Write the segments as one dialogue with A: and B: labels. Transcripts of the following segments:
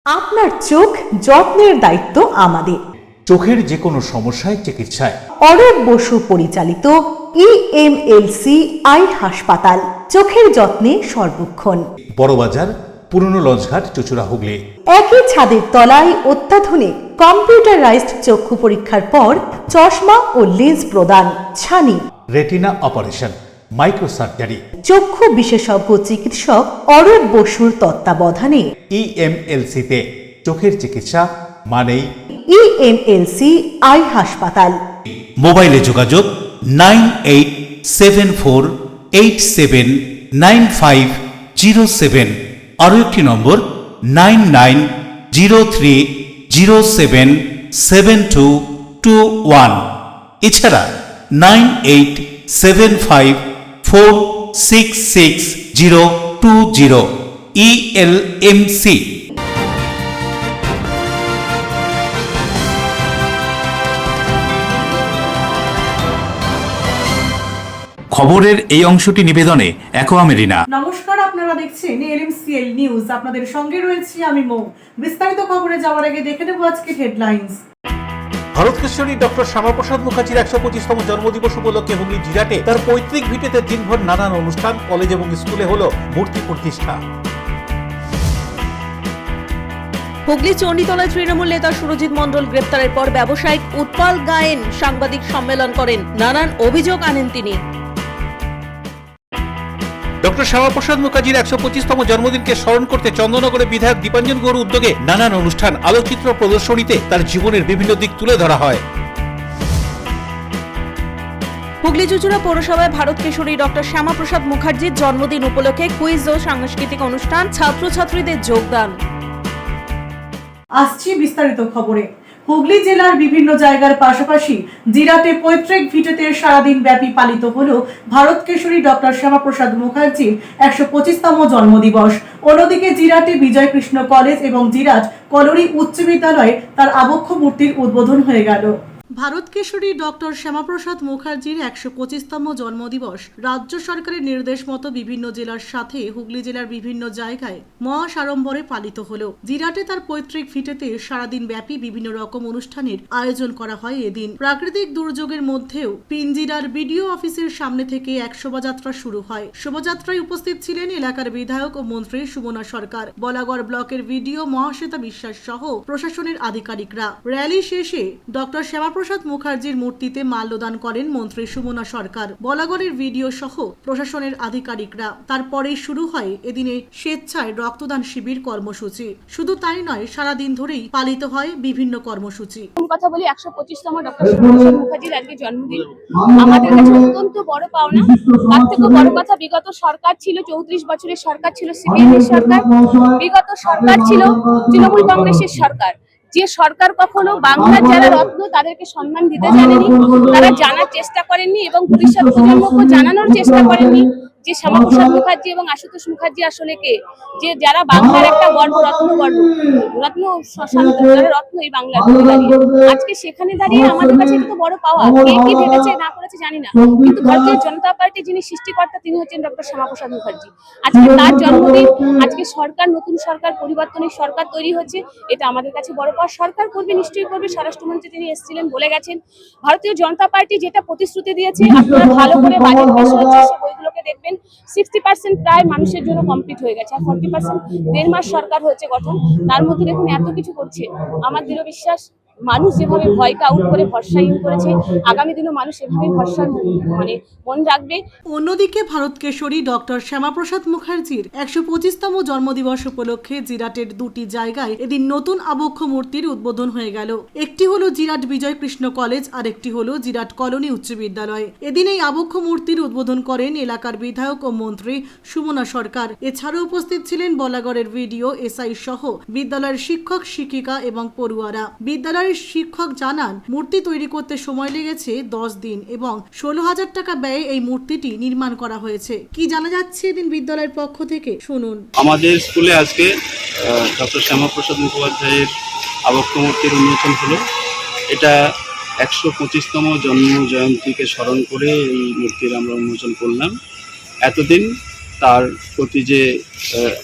A: আপনার চোখ যত্নের দায়িত্ব আমাদের।
B: চোখের যে কোনো সমস্যায় চিকিৎসায়
A: অরূপ বসু পরিচালিত EMLC আই হাসপাতাল, চোখের যত্নে সর্বক্ষণ।
B: বড়বাজার, পুরনো লঞ্চঘাট, চুচুড়া, হুগলি।
A: একই ছাদের তলায় অত্যাধুনিক কম্পিউটারাইজড চক্ষু পরীক্ষার পর চশমা ও লেন্স প্রদান, ছানি,
B: রেটিনা অপারেশন, মাইক্রো সার্জারি।
A: চক্ষু বিশেষজ্ঞ চিকিৎসক অরূপ বসুর তত্ত্বাবধানে
B: EMLC-তে চোখের চিকিৎসা মানেই
A: EMLC আই হাসপাতাল।
C: মোবাইলে যোগাযোগ 9874879507, আরও একটি নম্বর 9903077221, এছাড়া 9875466020 ELMC। খবরের এই অংশটি নিবেদনে অ্যাকোয়া মেরিনা।
A: নমস্কার, আপনারা দেখছেন LMCL নিউজ। আপনাদের সঙ্গে রয়েছি আমি মৌ। বিস্তারিত খবরে যাওয়ার আগে দেখে নেব আজকের হেডলাইন্স।
B: ভারত কেশরী ডক্টর শ্যামাপ্রসাদ মুখার্জির 125তম জন্মদিবস উপলক্ষে হুগলি জিরাটে তার পৈতৃক ভিটেতে দিনভর নানান অনুষ্ঠান, কলেজ এবং স্কুলে হলো মূর্তি প্রতিষ্ঠা।
D: হুগলি চণ্ডীতলায় তৃণমূল নেতা সুরজিৎ মণ্ডল গ্রেপ্তারের পর ব্যবসায়িক উৎপল গায়েন সাংবাদিক সম্মেলন করেন, নানান অভিযোগ আনেন তিনি।
B: ডক্টর শ্যামাপ্রসাদ মুখার্জির 125তম জন্মদিনকে স্মরণ করতে চন্দননগরে বিধায়ক দীপাঞ্জন গৌড় উদ্যোগে নানান অনুষ্ঠান, আলোকচিত্র প্রদর্শনীতে তার জীবনের বিভিন্ন দিক তুলে ধরা হয়।
D: হুগলি চুচুড়া পৌরসভায় ভারত কেশরী ডক্টর শ্যামাপ্রসাদ মুখার্জির জন্মদিন উপলক্ষে কুইজ ও সাংস্কৃতিক অনুষ্ঠান, ছাত্রছাত্রীদের যোগদান।
A: আসছি বিস্তারিত খবরে। হুগলি জেলার বিভিন্ন জায়গার পাশাপাশি জিরাটে পৈতৃক ভিটেতে সারাদিন ব্যাপী পালিত হলো ভারত কেশরী ডক্টর শ্যামাপ্রসাদ মুখার্জির 125তম জন্মদিবস। অন্যদিকে জিরাটে বিজয়কৃষ্ণ কলেজ এবং জিরাট কলোনি উচ্চ বিদ্যালয়ে তার আবক্ষ মূর্তির উদ্বোধন হয়ে গেল। ভারত কেশরী ডক্টর শ্যামাপ্রসাদ মুখার্জির 125তম জন্মদিবস রাজ্য সরকারের নির্দেশ মতো বিভিন্ন জেলার সাথে হুগলি জেলার বিভিন্ন জায়গায় মহাসাড়ম্বরে পালিত হলো। জিরাটে তার পৈতৃক ভিটেতে সারাদিন ব্যাপী বিভিন্ন রকম অনুষ্ঠানের আয়োজন করা হয় এদিন। প্রাকৃতিক দুর্যোগের মধ্যেও পিঞ্জিরার বিডিও অফিসের সামনে থেকে এক শোভাযাত্রা শুরু হয়। শোভাযাত্রায় উপস্থিত ছিলেন এলাকার বিধায়ক ও মন্ত্রী সুমনা সরকার, বলাগড় ব্লকের বিডিও মহাশ্বেতা বিশ্বাস সহ প্রশাসনের আধিকারিকরা। র্যালি শেষে ডক্টর শ্যামাপ্রসাদ মুখার্জির মূর্তিতে মাল্যদান করেন মন্ত্রী সুমনা সরকার, বলাগড়ের ভিডিও সহ প্রশাসনের আধিকারিকরা। তারপরেই শুরু হয় এদিনে স্বেচ্ছায় রক্তদান শিবির কর্মসূচি। শুধু তাই নয়, সারাদিন ধরেই পালিত হয় বিভিন্ন কর্মসূচি।
E: কথা বলি 125তম ডক্টর শ্যামাপ্রসাদ মুখার্জির আজকে জন্মদিন আমাদের কাছে অত্যন্ত বড় পাওনা। তার থেকে বড় কথা, বিগত সরকার ছিল 34 বছরের সরকার ছিল সিপিএম এর সরকার, বিগত সরকার ছিল তৃণমূল কংগ্রেসের সরকার। যে সরকার কখনো বাংলার যারা রত্ন তাদেরকে সম্মান দিতে জানেনি, তারা জানার চেষ্টা করেননি এবং ভবিষ্যৎ প্রজন্মকে জানানোর চেষ্টা করেননি যে শ্যামাপ্রসাদ মুখার্জি এবং আশুতোষ মুখার্জি আসলে কে, যে যারা বাংলার একটা গর্ব, রত্ন যারা রত্ন এই বাংলার দাঁড়িয়ে আজকে সেখানে দাঁড়িয়ে আমাদের কাছে এটা তো বড় পাওয়া। কে কি ভেবেছে না করেছে জানি না, কিন্তু ভারতীয় জনতা পার্টি যিনি সৃষ্টিকর্তা তিনি হচ্ছেন ডক্টর শ্যামাপ্রসাদ মুখার্জি। আজকে তার জন্মদিন, আজকে সরকার, নতুন সরকার, পরিবর্তনের সরকার তৈরি হচ্ছে, এটা আমাদের কাছে বড় পাওয়া। সরকার করবে, নিশ্চয়ই করবে। স্বরাষ্ট্রমন্ত্রী তিনি এসেছিলেন, বলে গেছেন। ভারতীয় জনতা পার্টি যেটা প্রতিশ্রুতি দিয়েছে, আপনারা ভালো করে বাজেট পেশ হচ্ছে সে বইগুলোকে দেখবেন, 60% প্রায় মানুষের জন্য কমপ্লিট হয়ে গেছে, আর 40% 1.5 মাস সরকার হচ্ছে গঠন। তার মধ্যে দেখুন এত কিছু করছে। আমার দৃঢ় বিশ্বাস, মানুষ যেভাবে ভয়কে আউট করে ভরসাহীন করেছে, আগামী দিনে মানুষ এভাবে ভরসা মন রাখবে।
A: অন্যদিকে ভারত কেশরী ডক্টর শ্যামাপ্রসাদ মুখার্জির 125তম জন্মদিবস উপলক্ষে জিরাটের দুটি জায়গায় এদিন নতুন আবক্ষ মূর্তির উদ্বোধন হয়ে গেল। একটি হলো জিরাট বিজয়কৃষ্ণ কলেজ, আর একটি হলো জিরাট কলোনি উচ্চ বিদ্যালয়। এদিন এই আবক্ষ মূর্তির উদ্বোধন করেন এলাকার বিধায়ক ও মন্ত্রী সুমনা সরকার। এছাড়াও উপস্থিত ছিলেন বলাগড়ের ভিডিও এসআই সহ বিদ্যালয়ের শিক্ষক, শিক্ষিকা এবং পড়ুয়ারা। বিদ্যালয়ের শিক্ষক জানান, মূর্তি তৈরি করতে সময় লেগেছে 10 দিন এবং 16,000 টাকা ব্যয়ে এই মূর্তিটি নির্মাণ করা হয়েছে। কি জানা যাচ্ছে এদিন বিদ্যালয়ের পক্ষ থেকে, শুনুন।
F: আমাদের স্কুলে আজকে ডক্টর শ্যামাপ্রসাদ মুখোপাধ্যায়ের আবক্ষ মূর্তির উন্মোচন হলো। এটা 125তম জন্ম জয়ন্তীকে স্মরণ করে এই মূর্তির আমরা উন্মোচন করলাম। এতদিন তার প্রতি যে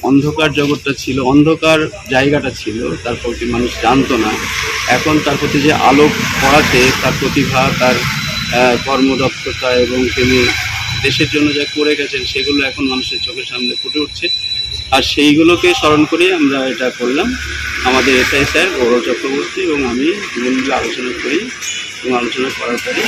F: অন্ধকার জগৎটা ছিল, অন্ধকার জায়গাটা ছিল, তার প্রতি মানুষ জানতো না। এখন তার প্রতি যে আলোক পড়াতে তার প্রতিভা, তার কর্মদক্ষতা এবং তিনি দেশের জন্য যা করে গেছেন সেগুলো এখন মানুষের চোখের সামনে ফুটে উঠছে। আর সেইগুলোকে স্মরণ করে আমরা এটা করলাম। আমাদের এসআই স্যার গৌরব চক্রবর্তী এবং আমি দুজনে আলোচনা করি এবং আলোচনা করার পরে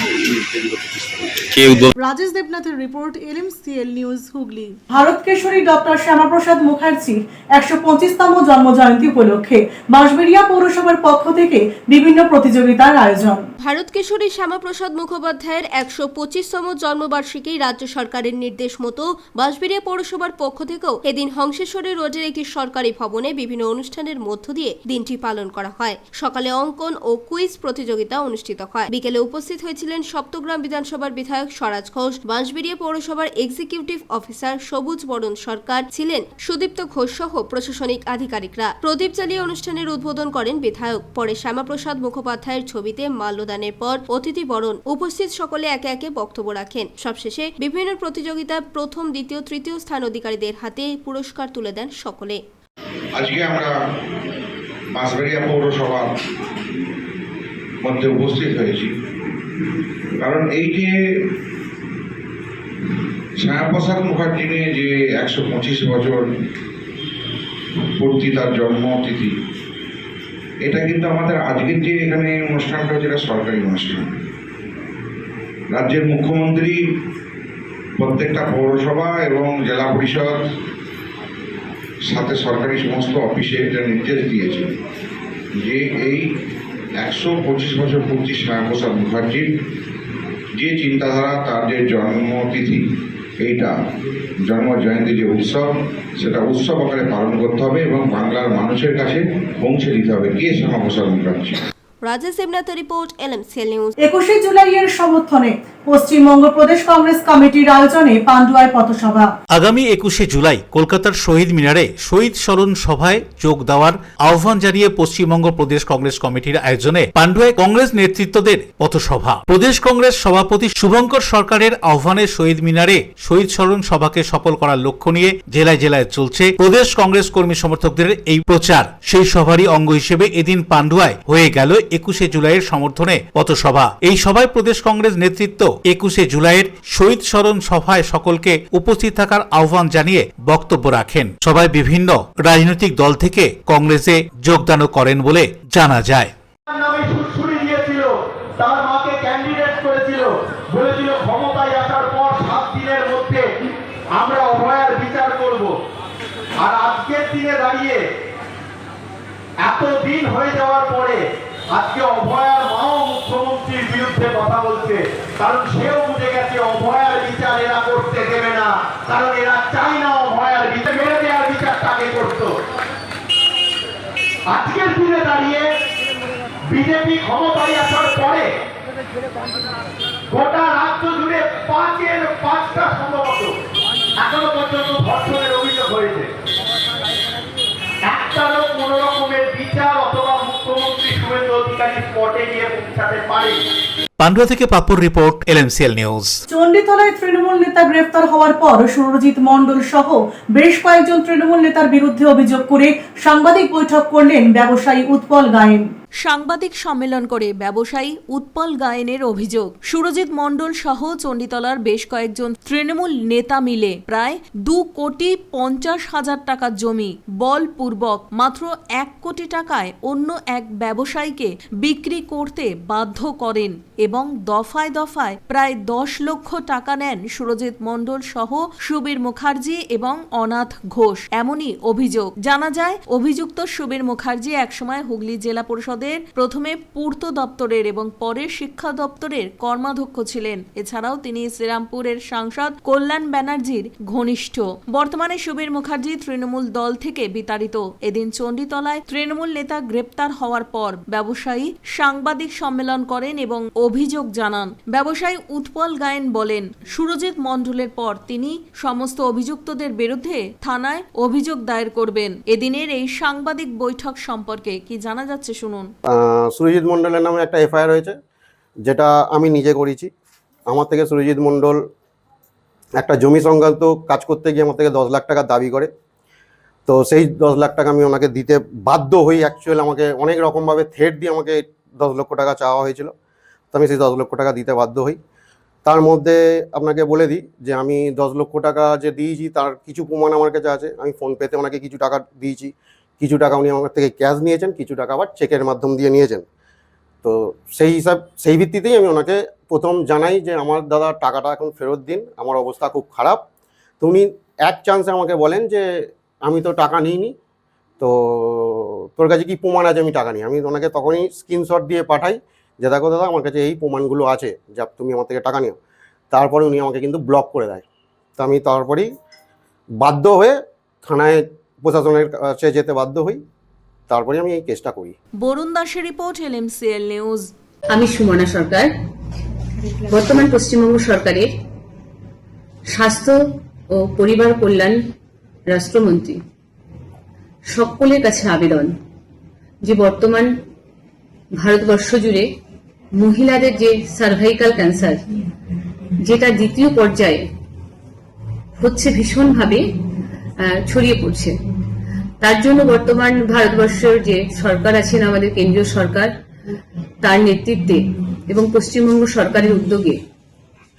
F: কেন্দ্র প্রতিস্থাপন করি।
A: রাজেশ দেবনাথের report, LMCL news Hooghly. Bharat Kesari doctor Shyamaprasad মুখার্জির 125তম জন্মজয়ন্তী উপলক্ষে বাঁশবেড়িয়া পৌরসভার পক্ষ থেকে বিভিন্ন প্রতিযোগিতার আয়োজন।
G: ভারত কেশরী শ্যামাপ্রসাদ মুখোপাধ্যায়ের 125তম জন্মবার্ষিকী রাজ্য সরকারের নির্দেশ মতো বাঁশবেড়িয়া পৌরসভার পক্ষ থেকেও এদিন হংসেশ্বরী রোডের একটি সরকারি ভবনে বিভিন্ন অনুষ্ঠানের মধ্য দিয়ে দিনটি পালন করা হয়। সকালে অঙ্কন ও কুইজ প্রতিযোগিতা অনুষ্ঠিত হয়। বিকেলে উপস্থিত হয়েছিলেন সপ্তগ্রাম বিধানসভার বিধায়ক স্বরাজ ঘোষ, বাঁশবেড়িয়া পৌরসভার এক্সিকিউটিভ অফিসার সবুজ বরণ সরকার ছিলেন, সুদীপ্ত ঘোষ সহ প্রশাসনিক আধিকারিকরা। প্রদীপ জ্বালিয়ে অনুষ্ঠানের উদ্বোধন করেন বিধায়ক। পরে শ্যামাপ্রসাদ মুখোপাধ্যায়ের ছবিতে মাল্যদানের পর অতিথি বরণ। উপস্থিত সকলে একে একে বক্তব্য রাখেন। সবশেষে বিভিন্ন প্রতিযোগিতায় প্রথম, দ্বিতীয়, তৃতীয় স্থান অধিকারীদের হাতে পুরস্কার তুলে দেন সকলে।
H: আজকে আমরা বাঁশবেড়িয়া পৌরসভার মধ্যে উপস্থিত হয়েছি কারণ এই যে শ্যামাপ্রসাদ মুখার্জি নিয়ে যে 125 বছর পূর্তি তার জন্মতিথি, এটা কিন্তু আমাদের আজকের যে এখানে অনুষ্ঠানটা হচ্ছে এটা সরকারি অনুষ্ঠান। রাজ্যের মুখ্যমন্ত্রী প্রত্যেকটা পৌরসভা এবং জেলা পরিষদ সাথে সরকারি সমস্ত অফিসে এটা নির্দেশ দিয়েছে যে এই 125 বছর পূর্তি শ্যামাপ্রসাদ মুখার্জির যে চিন্তাধারা, তার যে জন্মতিথি, এইটা জন্মজয়ন্তী যে উৎসব, সেটা উৎসব আকারে পালন করতে হবে এবং বাংলার মানুষের কাছে পৌঁছে দিতে হবে কে শ্যামাপ্রসাদ মুখার্জি।
G: রাজেশ দেবনাথের রিপোর্ট, LMCL নিউজ।
A: 21শে জুলাইয়ের সমর্থনে পশ্চিমবঙ্গ প্রদেশ কংগ্রেস কমিটির আয়োজনে পান্ডুয়ায় পথসভা।
B: আগামী 21শে জুলাই কলকাতার শহীদ মিনারে শহীদ স্মরণ সভায় যোগ দেওয়ার আহ্বান জানিয়ে পশ্চিমবঙ্গ প্রদেশ কংগ্রেস কমিটির আয়োজনে পান্ডুয়ায় কংগ্রেস নেতৃত্বদের পথসভা। প্রদেশ কংগ্রেস সভাপতি শুভঙ্কর সরকারের আহ্বানে শহীদ মিনারে শহীদ স্মরণ সভাকে সফল করার লক্ষ্য নিয়ে জেলায় জেলায় চলছে প্রদেশ কংগ্রেস কর্মী সমর্থকদের এই প্রচার। সেই সভারই অঙ্গ হিসেবে এদিন পান্ডুয়ায় হয়ে গেল 21শে জুলাইয়ের সমর্থনে পথসভা। এই সভায় প্রদেশ কংগ্রেস নেতৃত্ব 21শে জুলাইয়ের শহীদ স্মরণ সভায় সকলকে উপস্থিত থাকার আহ্বান জানিয়ে বক্তব্য রাখেন। সভায় বিভিন্ন রাজনৈতিক দল থেকে কংগ্রেসে যোগদানও করেন বলে জানা যায়।
I: তার মাকে ক্যান্ডিডেট করেছিল, বলেছিল ক্ষমতায় আসার পর 7 দিনের মধ্যে আমরা অভয়ার বিচার করব। আর আজকের দিনে দাঁড়িয়ে এত দিন হয়ে যাওয়ার পরে আজকে অভয়ার মাও মুখ্যমন্ত্রীর বিরুদ্ধে কথা বলছে, কারণ সেও বুঝে গেছে অভয়ার বিচার এরা করতে দেবে না, কারণ এরা চায় না অভয়ার বিচার, মেরে দেওয়ার বিচারটাকে করত। আজকের দিনে দাঁড়িয়ে বিজেপি ক্ষমতায় আসার পরে গোটা রাজ্য জুড়ে 5-এর 5টা সম্ভবত এখনো পর্যন্ত ধর্ষণের অভিযোগ হয়েছে। একটারও কোন রকমের বিচার অথবা মুখ্যমন্ত্রী শুভেন্দু অধিকারী স্পটে গিয়ে পৌঁছাতে পারেনি।
B: পান্ডুয়া থেকে পাপ্পুর রিপোর্ট, LMCL নিউজ।
A: চণ্ডীতলায় তৃণমূল নেতা গ্রেফতার হওয়ার পর সুরজিৎ মণ্ডল সহ বেশ কয়েকজন তৃণমূল নেতার বিরুদ্ধে অভিযোগ করে সাংবাদিক বৈঠক করলেন ব্যবসায়ী উৎপল গায়েন।
D: সাংবাদিক সম্মেলন করে ব্যবসায়ী উৎপল গায়েনের অভিযোগ, সুরজিৎ মণ্ডল সহ চণ্ডীতলার বেশ কয়েকজন তৃণমূল নেতা মিলে প্রায় 2,50,00,000 টাকার জমি বলপূর্বক মাত্র 1 কোটি টাকায় অন্য এক ব্যবসায়ীকে বিক্রি করতে বাধ্য করেন এবং দফায় দফায় প্রায় 10 লক্ষ টাকা নেন সুরজিৎ মণ্ডল সহ সুবীর মুখার্জি এবং অনাথ ঘোষ। এমনই অভিযোগ। জানা যায় অভিযুক্ত সুবীর মুখার্জি একসময় হুগলি জেলা পরিষদ প্রথমে পূর্ত দপ্তরের এবং পরে শিক্ষা দপ্তরের কর্মাধ্যক্ষ ছিলেন। এছাড়াও তিনি শ্রীরামপুরের সাংসদ কল্যাণ ব্যানার্জির ঘনিষ্ঠ। বর্তমানে সুবীর মুখার্জি তৃণমূল দল থেকে বিতাড়িত। এদিন চণ্ডীতলায় তৃণমূল নেতা গ্রেপ্তার হওয়ার পর ব্যবসায়ী সাংবাদিক সম্মেলন করেন এবং অভিযোগ জানান। ব্যবসায়ী উৎপল গায়েন বলেন, সুরজিৎ মণ্ডলের পর তিনি সমস্ত অভিযুক্তদের বিরুদ্ধে থানায় অভিযোগ দায়ের করবেন। এদিনের এই সাংবাদিক বৈঠক সম্পর্কে কি জানা যাচ্ছে শুনুন।
J: সুরজিৎ মণ্ডলের নামে একটা এফআইআর হয়েছে, যেটা আমি নিজে করেছি। আমার থেকে সুরজিৎ মণ্ডল একটা জমি সংক্রান্ত কাজ করতে গিয়ে আমার থেকে 10 লাখ টাকা দাবি করে। তো সেই 10 লাখ টাকা আমি ওনাকে দিতে বাধ্য হই। অ্যাকচুয়ালি আমাকে অনেক রকমভাবে থ্রেট দিয়ে আমাকে 10 লক্ষ টাকা চাওয়া হয়েছিল। তো আমি সেই 10 লক্ষ টাকা দিতে বাধ্য হই। তার মধ্যে আপনাকে বলে দিই যে আমি 10 লক্ষ টাকা যে দিয়েছি তার কিছু প্রমাণ আমার কাছে আছে। আমি ফোনপেতে ওনাকে কিছু টাকা দিয়েছি, কিছু টাকা উনি আমার থেকে ক্যাশ নিয়েছেন, কিছু টাকা আবার চেকের মাধ্যম দিয়ে নিয়েছেন। তো সেই ভিত্তিতেই আমি ওনাকে প্রথম জানাই যে আমার দাদা টাকাটা এখন ফেরত দিন, আমার অবস্থা খুব খারাপ। তো উনি এক চান্সে আমাকে বলেন যে আমি তো টাকা নিইনি, তো তোর কাছে কি প্রমাণ আছে আমি টাকা নিই? আমি ওনাকে তখনই স্ক্রিনশট দিয়ে পাঠাই যে দেখো দাদা আমার কাছে এই প্রমাণগুলো আছে যা তুমি আমার থেকে টাকা নিও। তারপরে উনি আমাকে কিন্তু ব্লক করে দেয়। তো আমি তারপরেই বাধ্য হয়ে থানায় প্রশাসনের কাছে যেতে বাধ্য হই। তারপরে আমি এই কেসটা করি।
D: বরুণ দাসের রিপোর্ট, LMCL নিউজ।
K: আমি সুমনা সরকার, বর্তমান পশ্চিমবঙ্গ সরকারের স্বাস্থ্য ও পরিবার কল্যাণ রাষ্ট্রমন্ত্রী। সকলের কাছে আবেদন যে বর্তমান ভারতবর্ষ জুড়ে মহিলাদের যে সার্ভাইকাল ক্যান্সার, যেটা দ্বিতীয় পর্যায়ে হচ্ছে, ভীষণভাবে ছড়িয়ে পড়ছে। তার জন্য বর্তমান ভারতবর্ষের যে সরকার আছেন, আমাদের কেন্দ্রীয় সরকার, তার নেতৃত্বে এবং পশ্চিমবঙ্গ সরকারের উদ্যোগে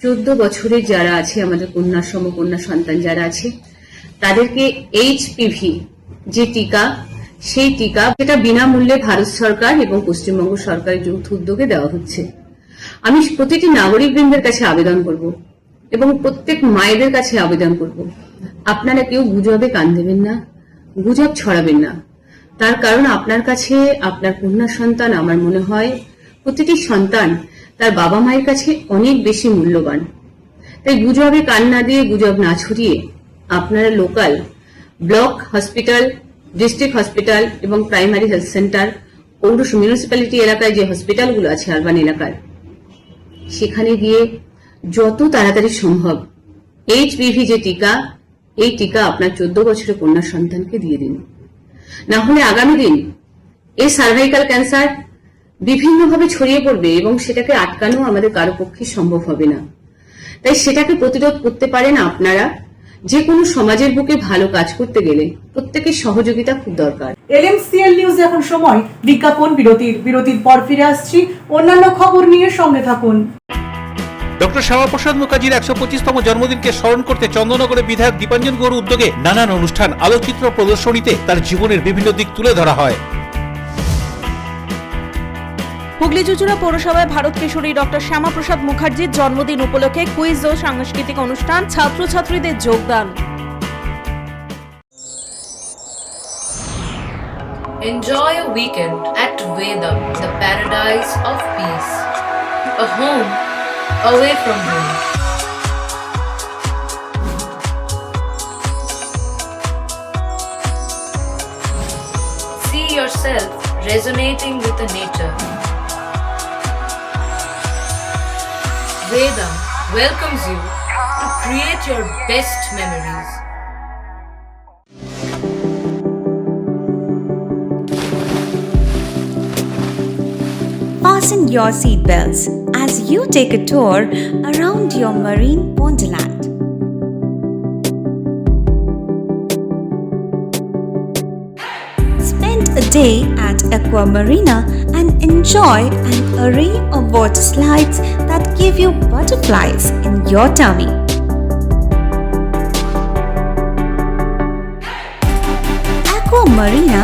K: 14 বছরের যারা আছে, আমাদের কন্যা সমকন্যা সন্তান যারা আছে, তাদেরকে HPV যে টিকা, সেই টিকা যেটা বিনামূল্যে ভারত সরকার এবং পশ্চিমবঙ্গ সরকারের যৌথ উদ্যোগে দেওয়া হচ্ছে। আমি প্রতিটি নাগরিকবৃন্দের কাছে আবেদন করব এবং প্রত্যেক মায়েদের কাছে আবেদন করব, আপনারা কেউ গুজবে কান দেবেন না, গুজব ছড়াবেন না। তার কারণ আপনার কাছে আপনার কন্যা সন্তান, আমার মনে হয় প্রতিটি সন্তান তার বাবা মায়ের কাছে অনেক বেশি মূল্যবান। তাই গুজবে কান না দিয়ে, গুজব না ছড়িয়ে আপনারা local block hospital, district hospital এবং প্রাইমারি হেলথ সেন্টার, পৌর মিউনিসিপ্যালিটি এলাকায় যে হসপিটালগুলো আছে আরবান এলাকায়, সেখানে গিয়ে যত তাড়াতাড়ি সম্ভব HPV যে টিকা, এই টিকা আপনার 14 বছরের কন্যা সন্তানকে দিয়ে দিন। না হলে আগামী দিন এই সার্ভাইকাল ক্যান্সার বিভিন্নভাবে ছড়িয়ে পড়বে এবং সেটাকে আটকানো আমাদের কারো পক্ষে সম্ভব হবে না। তাই সেটাকে প্রতিরোধ করতে পারেন আপনারা। যে কোনো সমাজের বুকে ভালো কাজ করতে গেলে প্রত্যেকের সহযোগিতা খুব দরকার।
A: LMCL নিউজ এখন সময় বিজ্ঞাপন বিরতির পর ফিরে আসছি অন্যান্য খবর নিয়ে, সঙ্গে থাকুন।
B: ডক্টর শ্যামাপ্রসাদ মুখার্জির 125তম জন্মদিনকে স্মরণ করতে চন্দননগরে বিধায়ক দীপাঞ্জন গৌড় উদ্যোগে নানান অনুষ্ঠান, আলোকচিত্র প্রদর্শনীতে তার জীবনের বিভিন্ন দিক তুলে ধরা হয়।
D: হুগলি চুঁচুড়া পৌরসভায় ভারত কেশরী ডক্টর শ্যামাপ্রসাদ মুখার্জির জন্মদিন উপলক্ষে কুইজ ও সাংস্কৃতিক অনুষ্ঠান, ছাত্রছাত্রীদের যোগদান।
L: Enjoy a weekend at Vedam, the paradise of peace. A home away from home. See yourself resonating with the nature. Vedam welcomes you to create your best memories.
M: Fasten your seatbelts as you take a tour around your marine wonderland. Spend a day at Aqua Marina and enjoy an array of water slides that give you butterflies in your tummy. Aqua Marina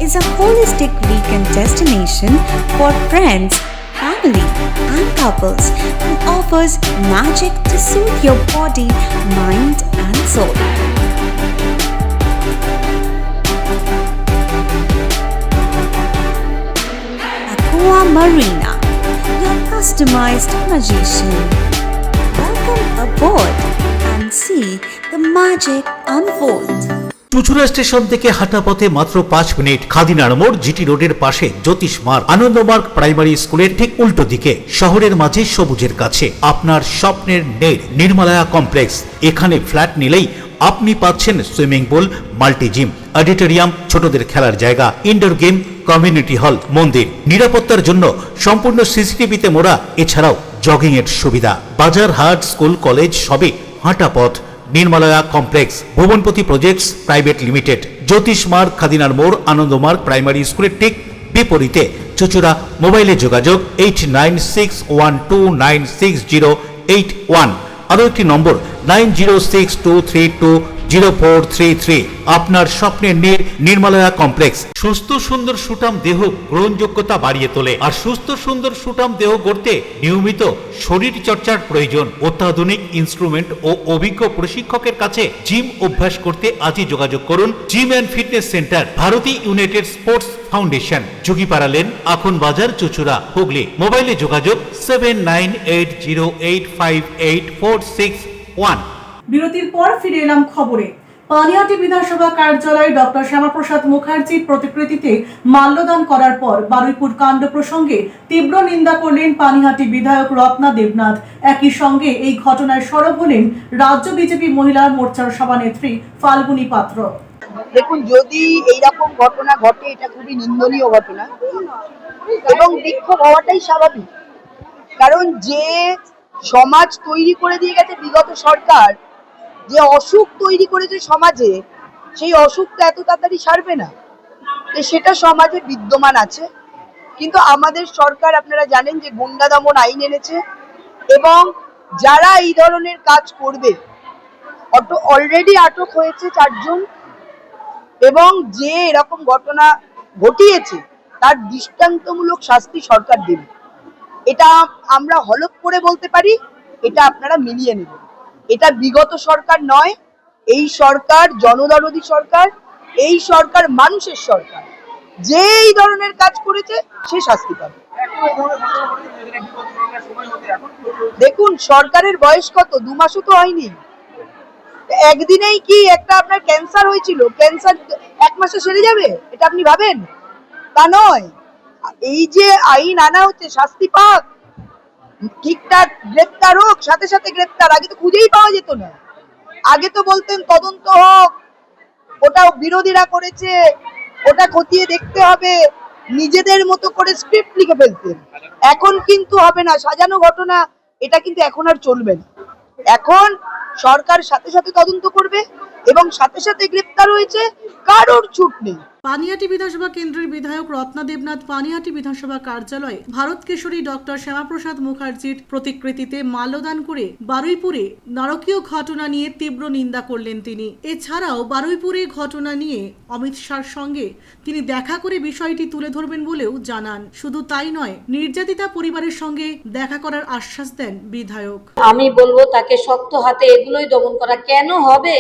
M: is a holistic weekend destination for friends, family, and couples and offers magic to soothe your body, mind, and soul. Aqua Marina, your customized magician. Welcome aboard and see the magic unfold.
B: চুঁচুড়া station থেকে হাঁটা পথে মাত্র 5 minute, খাদিনার মোড়, GT রোডের পাশে জ্যোতিষ মার্গ, Ananda Marga primary স্কুলের ঠিক উল্টো দিকে, শহরের মাঝে সবুজের কাছে আপনার স্বপ্নের নেড় নির্মলায়া কমপ্লেক্স। এখানে ফ্ল্যাট নিলেই আপনি পাচ্ছেন swimming pool, multi gym, auditorium, ছোটদের খেলার জায়গা, ইনডোর গেম, কমিউনিটি হল, মন্দির। নিরাপত্তার জন্য সম্পূর্ণ সিসিটিভিতে মোড়া, এছাড়াও জগিং এর সুবিধা। বাজার, হাট, স্কুল, কলেজ সবই হাঁটা পথ, নির্মালয়া কমপ্লেক্স, ভুবনপতি প্রজেক্টস প্রাইভেট লিমিটেড, জ্যোতিষ মার্গ, খাদিনার মোড়, আনন্দমার্গ প্রাইমারি স্কুলের ঠিক বিপরীতে। চুচুড়া। মোবাইলে যোগাযোগ 8961296081। আরও একটি নম্বর 9062320433। আপনার স্বপ্নের নির্মালয়া কমপ্লেক্স সুস্থ সুন্দর সুঠাম দেহ গ্রহণযোগ্যতা বাড়িয়ে তোলে। আর সুস্থ সুন্দর সুঠাম দেহ গড়তে নিয়মিত শরীর চর্চার প্রয়োজন। অত্যাধুনিক ইনস্ট্রুমেন্ট ও অভিজ্ঞ প্রশিক্ষকের কাছে জিম অভ্যাস করতে আজই যোগাযোগ করুন। Gym and fitness centre, Bharati United sports foundation, যোগীপাড়া lane, আখন বাজার, চুচুড়া, হুগলি। মোবাইলে যোগাযোগ 7980858461।
A: বিরতির পর ফিরে এলাম খবরে। পানিহাটি বিধানসভা কার্যালয়ে ডক্টর শ্যামাপ্রসাদ মুখার্জির প্রতিকৃতিতে মাল্যদান করার পর বারুইপুর কাণ্ড প্রসঙ্গে তীব্র নিন্দা করলেন পানিহাটি বিধায়ক রত্না দেবনাথ। একই সঙ্গে এই ঘটনায় সরব হলেন রাজ্য বিজেপি মহিলা মোর্চার সভানেত্রী ফাল্গুনী পাত্র।
N: দেখুন, যদি এইরকম ঘটনা ঘটে এটা খুবই নিন্দনীয় ঘটনা এবং বিক্ষোভ হওয়াটাই স্বাভাবিক। কারণ যে সমাজ তৈরি করে দিয়ে গেছে বিগত সরকার, যে অসুখ তৈরি করেছে সমাজে, সেই অসুখটা এত তাড়াতাড়ি সারবে না। সেটা সমাজে বিদ্যমান আছে। কিন্তু আমাদের সরকার, আপনারা জানেন যে গুন্ডা দমন আইন এনেছে এবং যারা এই ধরনের কাজ করবে অলরেডি আটক হয়েছে 4 জন এবং যে এরকম ঘটনা ঘটিয়েছে তার দৃষ্টান্তমূলক শাস্তি সরকার দেবে। এটা আমরা হলফ করে বলতে পারি, এটা আপনারা মিলিয়ে নেবেন। এটা বিগত সরকার নয়, এই সরকার জনদরদী সরকার, এই সরকার মানুষের সরকার। যে এই ধরনের কাজ করেছে সে শাস্তি পাবে। দেখুন, সরকারের বয়স কত? 2 মাসও তো হয়নি। একদিনেই কি একটা আপনার ক্যান্সার হয়েছিল, ক্যান্সার 1 মাসে সেরে যাবে এটা আপনি ভাবেন? তা নয়। এই যে আইন আনা হচ্ছে, শাস্তি পাক, ঠিকঠাক গ্রেপ্তার হোক, সাথে সাথে গ্রেপ্তার। আগে তো খুঁজেই পাওয়া যেত না। আগে তো বলতেন তদন্ত হোক, ওটা বিরোধীরা করেছে, ওটা খতিয়ে দেখতে হবে, নিজেদের মতো করে স্ক্রিপ্ট লিখে ফেলতেন। এখন কিন্তু হবে না, সাজানো ঘটনা এটা কিন্তু এখন আর চলবে না। এখন সরকার সাথে সাথে তদন্ত করবে এবং সাথে সাথে গ্রেপ্তার হয়েছে, কারোর ছুট নেই।
A: পানিহাটি বিধানসভা কেন্দ্রের বিধায়ক রত্না দেবনাথ পানিহাটি বিধানসভা কার্যালয়ে ভারত কেশরী ডক্টর শ্যামাপ্রসাদ মুখার্জির প্রতিকৃতিতে মাল্যদান করে বারুইপুরে নারকীয় ঘটনা নিয়ে তীব্র নিন্দা করলেন তিনি। এছাড়াও বারুইপুরে ঘটনা নিয়ে অমিত শাহর সঙ্গে তিনি দেখা করে বিষয়টি তুলে ধরবেন বলেও জানান। শুধু তাই নয়, নির্যাতিতা পরিবারের সঙ্গে দেখা করার আশ্বাস দেন বিধায়ক।
O: আমি বলবো তাকে শক্ত হাতে এগুলোই দমন করা। কেন হবে?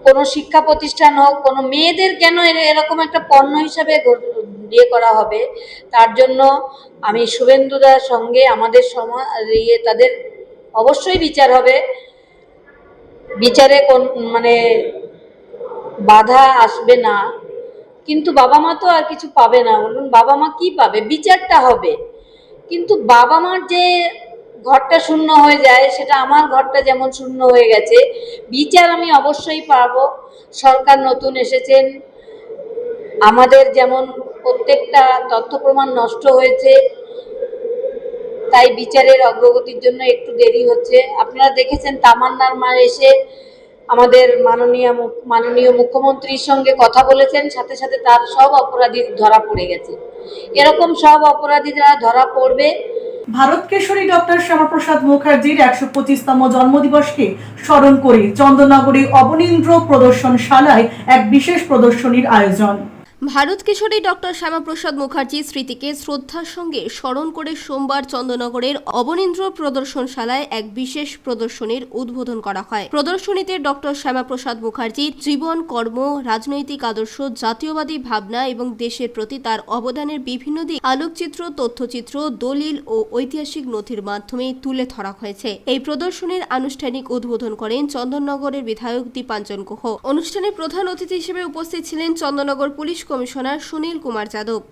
O: কোনো শিক্ষা প্রতিষ্ঠান হোক, কোনো মেয়েদের কেন এরকম একটা পণ্য হিসাবে ইয়ে করা হবে? তার জন্য আমি শুভেন্দুদার সঙ্গে আমাদের তাদের অবশ্যই বিচার হবে। বিচারে কোন বাধা আসবে না, কিন্তু বাবা মা তো আর কিছু পাবে না। বলুন, বাবা মা কি পাবে? বিচারটা হবে। কিন্তু বাবা মার যে ঘরটা শূন্য হয়ে যায়, সেটা আমার ঘরটা যেমন শূন্য হয়ে গেছে, বিচার আমি অবশ্যই পাবো। সরকার নতুন এসেছেন, আমাদের যেমন প্রত্যেকটা তথ্য প্রমাণ নষ্ট হয়েছে, তাই বিচারের অগ্রগতির জন্য একটু দেরি হচ্ছে। আপনারা দেখেছেন তামান্নার মা এসে আমাদের মাননীয় মুখ্যমন্ত্রীর সঙ্গে কথা বলেছেন, সাথে সাথে তার সব অপরাধী ধরা পড়ে গেছে। এরকম সব অপরাধীরা ধরা পড়বে।
A: ভারত কেশরী ডক্টর শ্যামাপ্রসাদ মুখার্জির 125তম জন্মদিবসকে স্মরণ করে চন্দননগরে অবনীন্দ্র প্রদর্শনশালায় এক বিশেষ প্রদর্শনীর আয়োজন।
G: ভারত কেশরী ডক্টর শ্যামাপ্রসাদ মুখার্জির স্মৃতিকে শ্রদ্ধার সঙ্গে স্মরণ করে সোমবার চন্দননগরের অবনীন্দ্র প্রদর্শনশালায় এক বিশেষ প্রদর্শনীর উদ্বোধন করা হয়। প্রদর্শনীতে ডক্টর শ্যামাপ্রসাদ মুখার্জির জীবন, কর্ম, রাজনৈতিক আদর্শ, জাতীয়বাদী ভাবনা এবং দেশের প্রতি তার অবদানের বিভিন্ন দিক আলোকচিত্র, তথ্যচিত্র, দলিল ও ঐতিহাসিক নথির মাধ্যমে তুলে ধরা হয়েছে। এই প্রদর্শনীর আনুষ্ঠানিক উদ্বোধন করেন চন্দননগরের বিধায়ক দীপাঞ্জন গুহ। অনুষ্ঠানে প্রধান অতিথি হিসেবে উপস্থিত ছিলেন চন্দননগর পুলিশ কমিশনার সুনীল কুমার যাদব।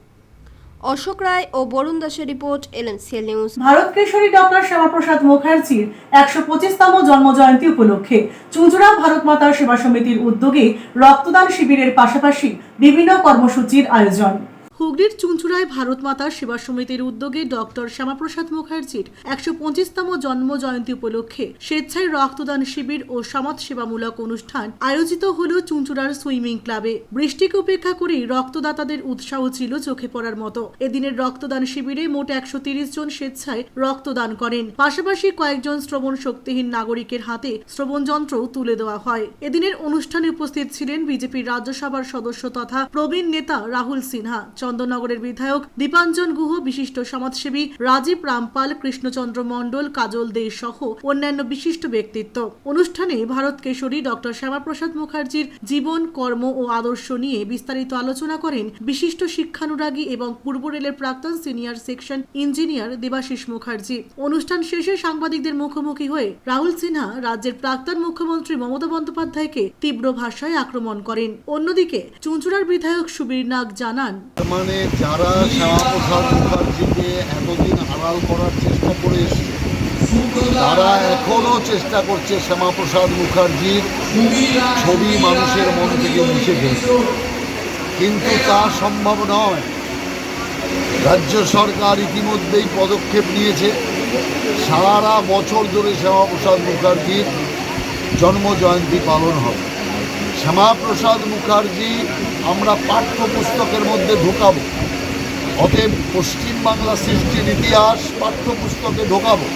G: অশোক রায় ও বরুণ দাসের report, LMCL news.
A: Bharat Kesari doctor Shyamaprasad মুখার্জির 125তম জন্মজয়ন্তী উপলক্ষে চুঁচুড়া ভারত মাতা সেবা সমিতির উদ্যোগে রক্তদান শিবিরের পাশাপাশি বিভিন্ন কর্মসূচির আয়োজন। হুগলির চুঁচুড়ায় ভারত মাতা সেবা সমিতির উদ্যোগে ডক্টর শ্যামাপ্রসাদ মুখার্জির 125তম জন্ম জয়ন্তী উপলক্ষে স্বেচ্ছায় রক্তদান শিবির ও সমাজ সেবামূলক অনুষ্ঠান আয়োজিত হল চুঁচুড়ার সুইমিং ক্লাবে। বৃষ্টিকে উপেক্ষা করেই রক্তদাতাদের উৎসাহ ছিল চোখে পড়ার মতো। এদিনের রক্তদান শিবিরে মোট 130 জন স্বেচ্ছায় রক্তদান করেন। পাশাপাশি কয়েকজন শ্রবণ শক্তিহীন নাগরিকের হাতে শ্রবণ যন্ত্র তুলে দেওয়া হয়। এদিনের অনুষ্ঠানে উপস্থিত ছিলেন বিজেপির রাজ্যসভার সদস্য তথা প্রবীণ নেতা রাহুল সিনহা, চন্দননগরের বিধায়ক দীপাঞ্জন গুহ, বিশিষ্ট সমাজসেবী রাজীব রামপাল, কৃষ্ণচন্দ্র মণ্ডল, কাজল দে সহ অন্যান্য বিশিষ্ট ব্যক্তিত্ব। অনুষ্ঠানে ভারত কেশরী ডক্টর শ্যামাপ্রসাদ মুখার্জির জীবন, কর্ম ও আদর্শ নিয়ে বিস্তারিত আলোচনা করেন বিশিষ্ট শিক্ষানুরাগী এবং পূর্ব রেলের প্রাক্তন senior section engineer Debashis Mukherjee. অনুষ্ঠান শেষে সাংবাদিকদের মুখোমুখি হয়ে রাহুল সিনহা রাজ্যের প্রাক্তন মুখ্যমন্ত্রী মমতা বন্দ্যোপাধ্যায়কে তীব্র ভাষায় আক্রমণ করেন। অন্যদিকে চুঁচুড়ার বিধায়ক সুবীর নাগ জানান,
P: মানে যারা শ্যামাপ্রসাদ মুখার্জিকে এতদিন আড়াল করার চেষ্টা করে এসেছে, তারা এখনো চেষ্টা করছে শ্যামাপ্রসাদ মুখার্জির ছবি মানুষের মন থেকে মুছে ফেলতে, কিন্তু তা সম্ভব নয়। রাজ্য সরকার ইতিমধ্যেই পদক্ষেপ নিয়েছে, সারা বছর ধরে শ্যামাপ্রসাদ মুখার্জির জন্মজয়ন্তী পালন হবে। শ্যামাপ্রসাদ মুখার্জি আমরা পাঠ্যপুস্তকের মধ্যে ঢোকাবো, অতএব পশ্চিমবাংলা সৃষ্টির ইতিহাস পাঠ্যপুস্তকে ঢোকাবো।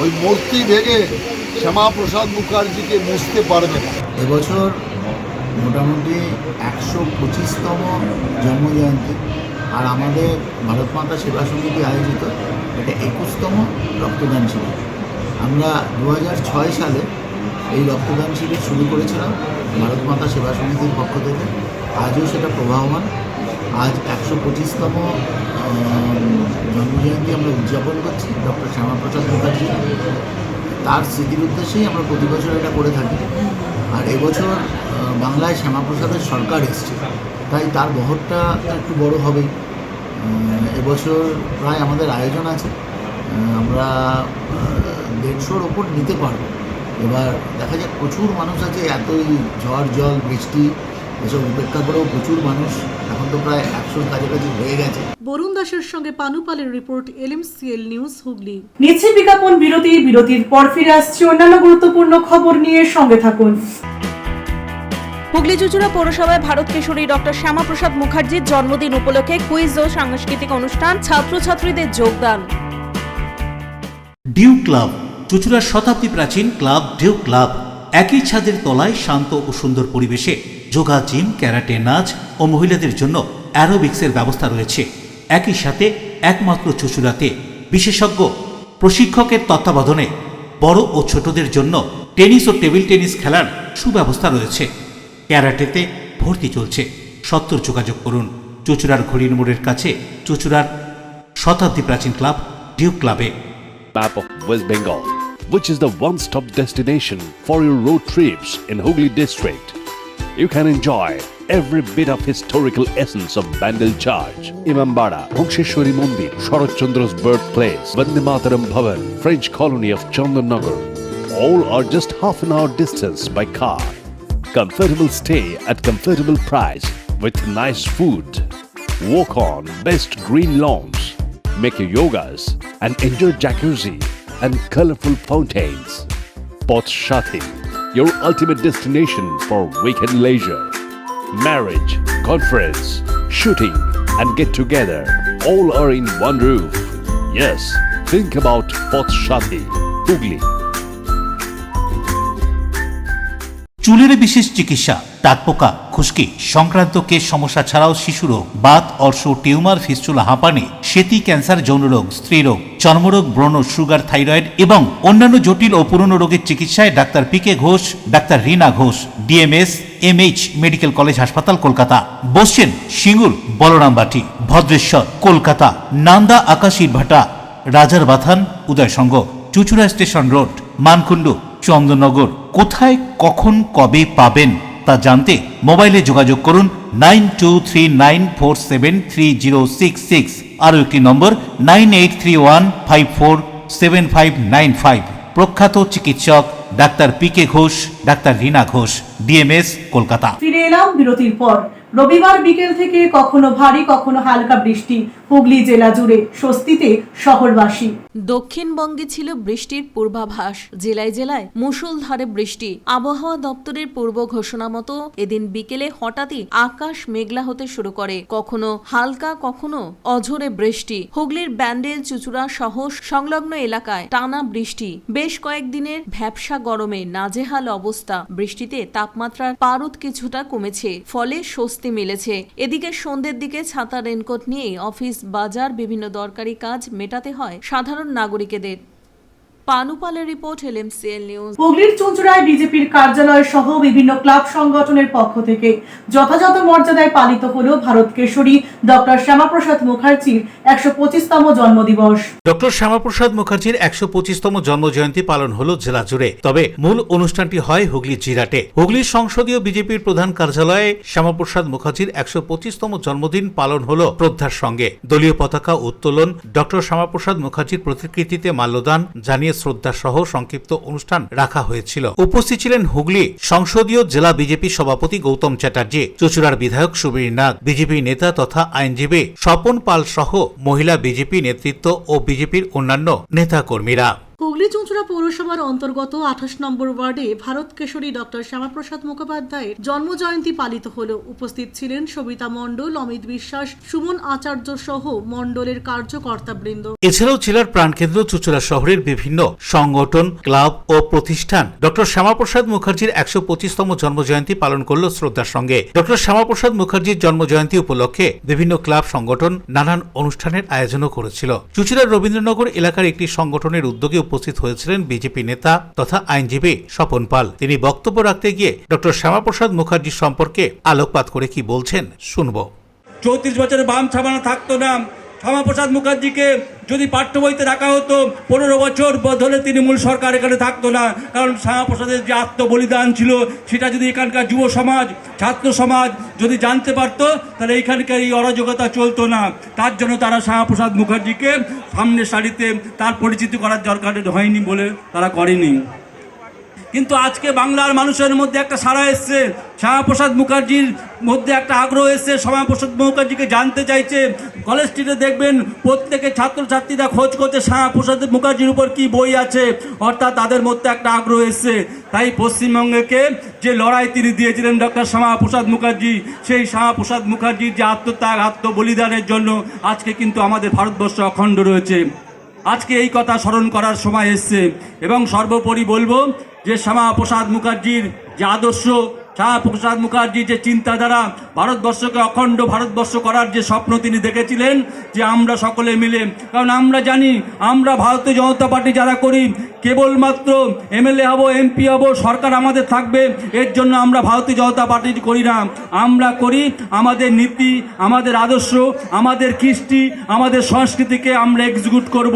P: ওই মূর্তি ভেঙে শ্যামাপ্রসাদ মুখার্জিকে মুছতে পারবে না।
Q: এবছর মোটামুটি 125তম জন্মজয়ন্তী, আর আমাদের ভারত মাতা সেবা সমিতি আয়োজিত এটা 21তম রক্তদান শিবির। আমরা 2006 সালে এই রক্তদান শিবির শুরু করেছিলাম ভারত মাতা সেবা সমিতির পক্ষ থেকে। আজও সেটা প্রবাহমান। আজ 125তম জন্মজয়ন্তী আমরা উদযাপন করছি ডক্টর শ্যামাপ্রসাদ মুখার্জি। তার স্মৃতির উদ্দেশ্যেই আমরা প্রতি বছর এটা করে থাকি। আর এবছর বাংলায় শ্যামাপ্রসাদের সরকার এসছে, তাই তার বহরটা একটু বড় হবেই। এবছর প্রায় আমাদের আয়োজন আছে, আমরা 150-র ওপর নিতে পারবো। এবার দেখা যাক, প্রচুর মানুষ আছে, এতই ঝড় জল বৃষ্টি এসব উপেক্ষা করেও প্রচুর মানুষ, এখন তো প্রায় 100-র কাছাকাছি হয়ে গেছে।
A: বরুণ দাসের সঙ্গে পানুপালের রিপোর্ট, LMCL নিউজ হুগলি। নিচ্ছে বিজ্ঞাপন বিরতির পর ফিরে আসছে অন্যান্য গুরুত্বপূর্ণ খবর নিয়ে, সঙ্গে থাকুন।
D: হুগলি চুঁচুড়া পৌরসভায় ভারত কেশরী ডক্টর শ্যামাপ্রসাদ মুখার্জির জন্মদিন উপলক্ষে কুইজ ও সাংস্কৃতিক অনুষ্ঠান, ছাত্রছাত্রীদের যোগদান।
B: ডিউ ক্লাব, চুঁচুড়ার শতাব্দী প্রাচীন ক্লাব ডিউ ক্লাব। একই ছাদের তলায় শান্ত ও সুন্দর পরিবেশে যোগা, জিম, ক্যারাটে, নাচ ও মহিলাদের জন্য অ্যারোবিক্সের ব্যবস্থা রয়েছে। একই সাথে একমাত্র চুঁচুড়াতে বিশেষজ্ঞ প্রশিক্ষকের তত্ত্বাবধানে বড় ও ছোটদের জন্য টেনিস ও টেবিল টেনিস খেলার সুব্যবস্থা রয়েছে। ক্যারাটেতে ভর্তি চলছে। সত্তর যোগাযোগ করুন চুঁচুড়ার ঘড়ির মোড়ের কাছে চুঁচুড়ার শতাব্দী প্রাচীন ক্লাব ডিউ ক্লাবে।
R: Map of West Bengal, which is the one-stop destination for your road trips in Hooghly district. You can enjoy every bit of historical essence of Bandel Charge, Imambara, Bhongsheshwari Mandir, Sharat Chandra's birthplace, Vande Mataram Bhavan, French colony of Chandanagar. All are just half an hour distance by car. Comfortable stay at comfortable price with nice food. Walk on best green lawns. Make your yogas and enjoy jacuzzi and colorful fountains. Poth Shati, your ultimate destination for weekend leisure. Marriage, conference, shooting and get together all are in one roof. Yes, think about Poth Shati, Hooghly.
B: চুলের বিশেষ চিকিৎসা, দাঁতপোকা, খুশকি সংক্রান্ত কেশ সমস্যা ছাড়াও শিশুরোগ, Baat, অর্শ, tumour, fistula, হাঁপানি, সেতি, ক্যান্সার, যৌনরোগ, স্ত্রীরোগ, চর্মরোগ, ব্রণ, সুগার, থাইরয়েড এবং অন্যান্য জটিল ও পুরনো রোগের চিকিৎসায় doctor P K Ghosh, doctor Rina Ghosh, DMS MH medical college হাসপাতাল, কলকাতা। বসছেন সিঙ্গুর, বলরামবাটি, ভদ্রেশ্বর, কলকাতা, নান্দা, আকাশীরভাটা, রাজার বাথান, উদয়সঙ্গ, চুঁচুড়া স্টেশন রোড, মানকুণ্ডু, চন্দননগর। কোথায়, কখন, কবে পাবেন তা জানতে মোবাইলে যোগাযোগ করুন 9239473066। আরও একটি নম্বর 9831547595। প্রখ্যাত চিকিৎসক doctor P K Ghosh, doctor Rina Ghosh, DMS, Kolkata.
A: ফিরে এলাম বিরতির পর। রবিবার বিকেল থেকে কখনো ভারী কখনো হালকা বৃষ্টি, হুগলি জেলা জুড়ে স্বস্তিতে শহরবাসী।
D: দক্ষিণবঙ্গে ছিল বৃষ্টির পূর্বাভাস, জেলায় জেলায় মুষলধারে বৃষ্টি। আবহাওয়া দপ্তরের পূর্ব ঘোষণা মতো এদিন বিকেলে হঠাৎই আকাশ মেঘলা হতে শুরু করে, কখনো হালকা কখনো অঝোরে বৃষ্টি। হুগলির ব্যান্ডেল, চুচুড়া সহ সংলগ্ন এলাকায় টানা বৃষ্টি। বেশ কয়েকদিনের ভ্যাপসা গরমে নাজেহাল অবস্থা। বৃষ্টিতে তাপমাত্রার পারদ কিছুটা কমেছে, ফলে স্বস্তি মিলেছে। এদিকে সন্ধ্যের দিকে ছাতা, রেনকোট নিয়ে অফিস, বাজার, বিভিন্ন দরকারি কাজ মেটাতে হয় সাধারণ নাগরিকদের। পানুপালের রিপোর্ট, LMCL নিউজ।
A: হুগলির চুঁচুড়ায় বিজেপির কার্যালয় সহ বিভিন্ন ক্লাব সংগঠনের পক্ষ থেকে যথাযথ মর্যাদায় পালিত হল ভারত কেশরী ডক্টর শ্যামাপ্রসাদ মুখার্জির 125তম জন্মদিবস।
B: ডক্টর শ্যামাপ্রসাদ মুখার্জির 125তম জন্মজয়ন্তী পালন হলো জেলা জুড়ে। তবে মূল অনুষ্ঠানটি হয় হুগলির জিরাটে। হুগলির সংসদীয় বিজেপির প্রধান কার্যালয়ে শ্যামাপ্রসাদ মুখার্জির 125তম জন্মদিন পালন হলো শ্রদ্ধার সঙ্গে। দলীয় পতাকা উত্তোলন, ডক্টর শ্যামাপ্রসাদ মুখার্জির প্রতিকৃতিতে মাল্যদান জানিয়ে শ্রদ্ধা সহ সংক্ষিপ্ত অনুষ্ঠান রাখা হয়েছিল। উপস্থিত ছিলেন হুগলি সংসদীয় জেলা বিজেপি সভাপতি গৌতম চ্যাটার্জি, চুচুড়ার বিধায়ক সুবীর নাগ, বিজেপি নেতা তথা আইনজীবী স্বপন পাল সহ মহিলা বিজেপি নেতৃত্ব ও বিজেপির অন্যান্য নেতা কর্মীরা।
A: হুগলি চুঁচুড়া পৌরসভার অন্তর্গত 28 নম্বর ওয়ার্ডে ভারত কেশরী ডক্টর শ্যামাপ্রসাদ মুখোপাধ্যায়ের জন্মজয়ন্তী পালিত হল। উপস্থিত ছিলেন সবিতা মণ্ডল, অমিত বিশ্বাস, সুমন আচার্য সহ মণ্ডলের কার্যকর্তাবৃন্দ।
B: এছাড়াও জেলার প্রাণকেন্দ্র চুঁচুড়া শহরের বিভিন্ন সংগঠন, ক্লাব ও প্রতিষ্ঠান ডক্টর শ্যামাপ্রসাদ মুখার্জির 125তম জন্মজয়ন্তী পালন করল শ্রদ্ধার সঙ্গে। ডক্টর শ্যামাপ্রসাদ মুখার্জির জন্মজয়ন্তী উপলক্ষে বিভিন্ন ক্লাব সংগঠন নানান অনুষ্ঠানের আয়োজনও করেছিল। চুঁচুড়ার রবীন্দ্রনগর এলাকার একটি সংগঠনের উদ্যোগে উপস্থিত হয়েছিলেন বিজেপি নেতা তথা আইনজীবী স্বপন পাল। তিনি বক্তব্য রাখতে গিয়ে ডক্টর শ্যামাপ্রসাদ মুখার্জি সম্পর্কে আলোকপাত করে কি বলছেন শুনব।
S: 34 বছরে বাম ছাপানো থাকতো না। শ্যামাপ্রসাদ মুখার্জিকে যদি পাঠ্য বইতে রাখা হতো 15 বছর ধরে তৃণমূল সরকার এখানে থাকতো না। কারণ শ্যামাপ্রসাদের যে আত্মবলিদান ছিল সেটা যদি এখানকার যুব সমাজ, ছাত্র সমাজ যদি জানতে পারতো তাহলে এইখানকার এই অরাজকতা চলতো না। তার জন্য তারা শ্যামাপ্রসাদ মুখার্জিকে সামনের সারিতে তার পরিচিতি করার দরকার হয়নি বলে তারা করেনি। কিন্তু আজকে বাংলার মানুষের মধ্যে একটা সাড়া এসছে, শ্যামাপ্রসাদ মুখার্জির মধ্যে একটা আগ্রহ এসছে, শ্যামাপ্রসাদ মুখার্জিকে জানতে চাইছে। কলেজ স্ট্রিটে দেখবেন প্রত্যেকে ছাত্রছাত্রীরা খোঁজ করছে শ্যামাপ্রসাদ মুখার্জির উপর কি বই আছে, অর্থাৎ তাদের মধ্যে একটা আগ্রহ এসছে। তাই পশ্চিমবঙ্গকে যে লড়াই তিনি দিয়েছিলেন ডক্টর শ্যামাপ্রসাদ মুখার্জি, সেই শ্যামাপ্রসাদ মুখার্জির যে আত্মত্যাগ, আত্মবলিদানের জন্য আজকে কিন্তু আমাদের ভারতবর্ষ অখণ্ড রয়েছে। আজকে এই কথা স্মরণ করার সময় এসছে। এবং সর্বোপরি বলবো যে শ্যামাপ্রসাদ মুখার্জির যে আদর্শ, শ্যামাপ্রসাদ মুখার্জির যে চিন্তাধারা, ভারতবর্ষকে অখণ্ড ভারতবর্ষ করার যে স্বপ্ন তিনি দেখেছিলেন, যে আমরা সকলে মিলে, কারণ আমরা জানি আমরা ভারতীয় জনতা পার্টি যারা করি কেবলমাত্র MLA হব, MP হব, সরকার আমাদের থাকবে, এর জন্য আমরা ভারতীয় জনতা পার্টি করি না। আমরা করি আমাদের নীতি, আমাদের আদর্শ, আমাদের কৃষ্টি, আমাদের সংস্কৃতিকে আমরা এক্সিকিউট করব।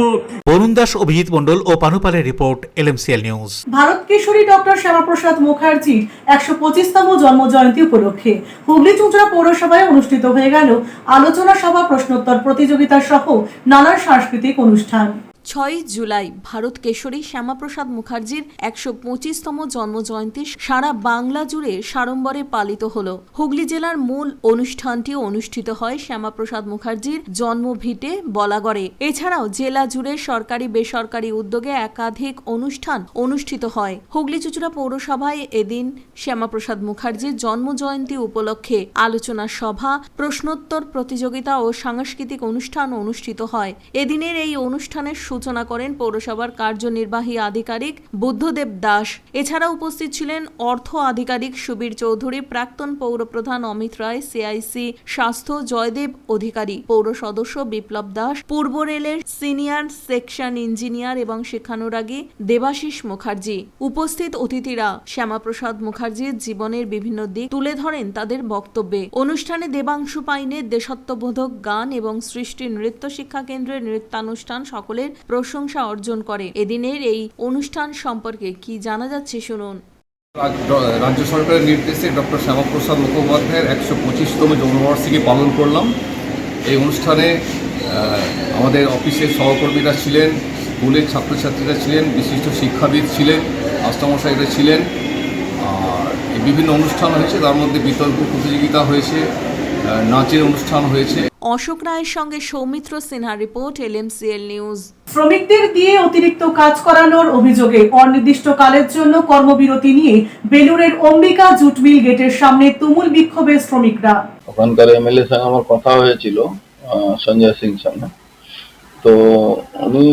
B: অরুণ দাস, অভিজিৎ মণ্ডল ও পানুপালের report, LMCL news.
A: Bharat Kesari doctor Shyamaprasad মুখার্জির 125তম জন্মজয়ন্তী উপলক্ষে হুগলি চুঁচুড়া পৌরসভায় অনুষ্ঠিত হয়ে গেল আলোচনা সভা, প্রশ্নোত্তর প্রতিযোগিতা সহ নানান সাংস্কৃতিক অনুষ্ঠান।
D: 6 জুলাই ভারত কেশরী শ্যামাপ্রসাদ মুখার্জির 125তম জন্মজয়ন্তী সারা বাংলা জুড়ে সাড়ম্বরে পালিত হল। হুগলি জেলার মূল অনুষ্ঠানটি অনুষ্ঠিত হয় শ্যামাপ্রসাদ মুখার্জির জন্মভিটে বলাগড়ে। এছাড়াও জেলা জুড়ে সরকারি বেসরকারি উদ্যোগে একাধিক অনুষ্ঠান অনুষ্ঠিত হয়। হুগলি চুঁচুড়া পৌরসভায় এদিন শ্যামাপ্রসাদ মুখার্জির জন্মজয়ন্তী উপলক্ষে আলোচনা সভা, প্রশ্নোত্তর প্রতিযোগিতা ও সাংস্কৃতিক অনুষ্ঠান অনুষ্ঠিত হয়। এদিনের এই অনুষ্ঠানের সূচনা করেন পৌরসভার কার্যনির্বাহী আধিকারিক বুদ্ধদেব দাস। এছাড়া উপস্থিত ছিলেন অর্থ আধিকারিক সুবীর চৌধুরী, প্রাক্তন পৌরপ্রধান অমিত রায়, CIC স্বাস্থ্য জয়দেব অধিকারী, পৌর সদস্য বিপ্লব দাস, পূর্ব রেলের সিনিয়র সেকশন ইঞ্জিনিয়ার এবং শিক্ষানুরাগী দেবাশিস মুখার্জি। উপস্থিত অতিথিরা শ্যামাপ্রসাদ মুখার্জির জীবনের বিভিন্ন দিক তুলে ধরেন তাদের বক্তব্যে। অনুষ্ঠানে দেবাংশু পাইনের দেশাত্মবোধক গান এবং সৃষ্টি নৃত্য শিক্ষা কেন্দ্রের নৃত্যানুষ্ঠান সকলের প্রশংসা অর্জন করে। এদিনের এই অনুষ্ঠান সম্পর্কে কি জানা যাচ্ছে শুনুন।
T: রাজ্য সরকারের নির্দেশে ডক্টর শ্যামাপ্রসাদ মুখোপাধ্যায়ের 125তম জন্মবার্ষিকী পালন করলাম। এই অনুষ্ঠানে আমাদের অফিসের সহকর্মীরা ছিলেন, স্কুলের ছাত্রছাত্রীরা ছিলেন, বিশিষ্ট শিক্ষাবিদ ছিলেন, মাস্টারমশাইরা ছিলেন। আর বিভিন্ন অনুষ্ঠান হয়েছে, তার মধ্যে বিতর্ক প্রতিযোগিতা হয়েছে, নাচের অনুষ্ঠান হয়েছে।
D: অশোক রায়ের সঙ্গে Soumitra Sinha report, LMCL news.
A: শ্রমিকদের দিয়ে অতিরিক্ত কাজ করানোর অভিযোগে অনির্দিষ্টকালের জন্য কর্মবিরতি নিয়ে বেলুড়ের অম্বিকা জুট মিল গেটের সামনে তুমুল বিক্ষোভে শ্রমিকরা।
U: ওখানকার MLA সঙ্গে আমার কথা হয়েছিল, সঞ্জয় সিং সঙ্গে। তো উনি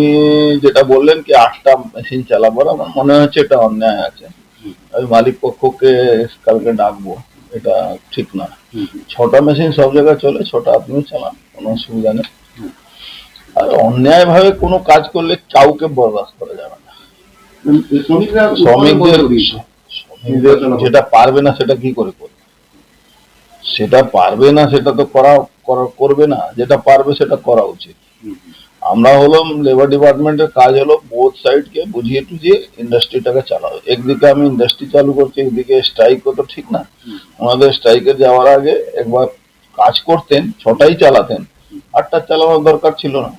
U: যেটা বললেন কি 8টা মেশিন চালাবার, আমার মনে হচ্ছে এটা অন্যায় আছে। আমি মালিক পক্ষকে কালকে ডাকবো, এটা ঠিক না। 6টা মেশিন সব জায়গায় চলে, 6টা আপনিও চালান, কোনো অসুবিধা নেই। আর অন্যায় ভাবে কোনো কাজ করলে কাউকে বরদাস্ত করা যাবে না। শ্রমিকদের যেটা পারবে না সেটা কি করে করবে? সেটা পারবে না সেটা তো করবে না, যেটা পারবে সেটা করা উচিত। আমরা হলাম লেবার ডিপার্টমেন্টের কাজ হলো বোথ সাইডকে বুঝিয়ে টুঝিয়ে ইন্ডাস্ট্রিটাকে চালাও। একদিকে আমি ইন্ডাস্ট্রি চালু করছি, একদিকে স্ট্রাইক তো ঠিক না। ওনাদের স্ট্রাইকে যাওয়ার আগে একবার কাজ করতেন, 6টাই চালাতেন, 8টা চালানোর দরকার ছিল না।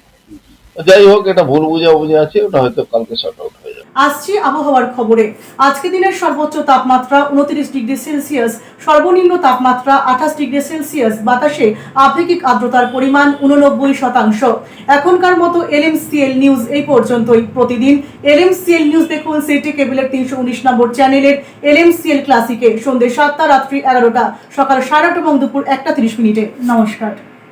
U: যাই হোক, এটা ভুল বুঝাবুঝি আছে, ওটা হয়তো কালকে শর্ট আউট হয়ে যাবে।
A: আসছি আবহাওয়ার খবরে। আজকে দিনের সর্বোচ্চ তাপমাত্রা 29 ডিগ্রি সেলসিয়াস, সর্বনিম্ন তাপমাত্রা 28 ডিগ্রি সেলসিয়াস। বাতাসে আপেক্ষিক আর্দ্রতার পরিমাণ 89%। এখনকার মতো LMCL নিউজ এই পর্যন্তই। প্রতিদিন LMCL নিউজ দেখুন সিটি কেবলের 319 নম্বর চ্যানেলের LMCL ক্লাসিকে সন্ধ্যে 7টা, রাত্রি 11টা, সকাল 8:30 এবং দুপুর 1:30 মিনিটে। নমস্কার।